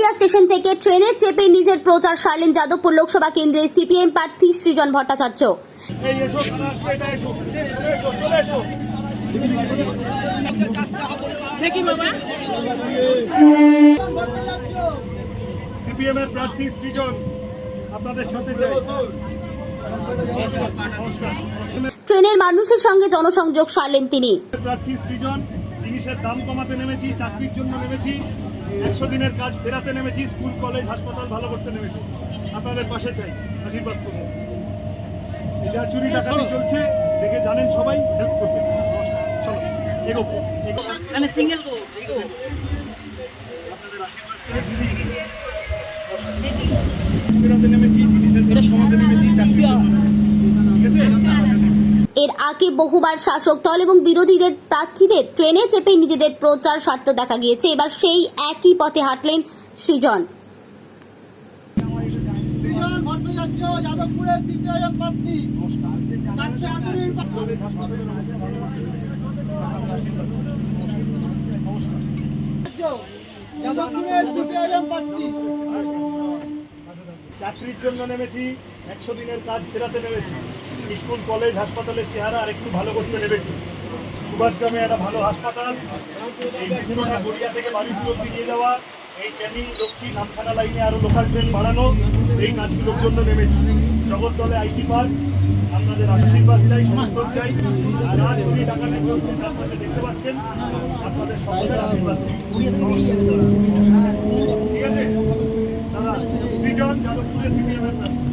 হলদিয়া station থেকে ট্রেনে চেপে নিজের প্রচার সারলেন যাদবপুর লোকসভা কেন্দ্রে সিপিএম প্রার্থী সৃজন ভট্টাচার্য। সিপিএম এর প্রার্থী সৃজন আপনাদের সাথে চাই। ট্রেনের মানুষের সঙ্গে জনসংযোগ সারলেন তিনি। প্রার্থী সৃজন, জিনিসের দাম কমাতে নেমেছি, চাকরির জন্য নেমেছি, 100 দিনের কাজ ফেরাতে নেমেছি, স্কুল কলেজ হাসপাতাল ভালো করতে নেমেছি। আপনাদের পাশে চাই, আশীর্বাদ করুন। এটা চুরি ডাকাতি চলছে দেখে জানেন, সবাই হেল্প করবেন। চলো এগোবো, মানে সিঙ্গেল গো আপনাদের আশীর্বাদ চাই। ফেরাতে নেমেছি, জিনিসের দাম কমাতে নেমেছি, চাকরির জন্য নেমেছি। ঠিক আছে? এর আগে বহুবার শাসক দল এবং বিরোধীদের প্রার্থীদের ট্রেনে চেপে নিজেদের প্রচার সারতে দেখা গিয়েছে। এবার সেই একই পথে হাঁটলেন সৃজন। সৃজন ভট্টাচার্য যাদবপুরের সিপিআইএম প্রার্থী। কাছে আদরের যাদবপুরের সিপিআইএম প্রার্থী। চাকরির জন্য নেমেছি, 100 দিনের কাজ ফেরাতে নেমেছি, স্কুল কলেজ হাসপাতালের চেহারা আর একটু ভালো করতে নেমেছি। সুভাষগ্রামে একটা ভালো হাসপাতাল, এই পুরোটা গড়িয়া থেকে বাড়িগুলো নিয়ে যাওয়া, এই ক্যানিং লক্ষ্মী নামখানা লাইনে আরো লোকাল ট্রেন বাড়ানো, এই কাজগুলোর জন্য নেমেছি। জগদ্দলে আইটি পার্ক, আপনাদের আশীর্বাদ চাই, সমর্থন চাই। যা চুরি ডাকাতি চলছে চারপাশে দেখতে পাচ্ছেন, আপনাদের সকলের আশীর্বাদ চাই। ঠিক আছে দাদা? সৃজন যাদবপুরে সিপিএম এর প্রার্থী।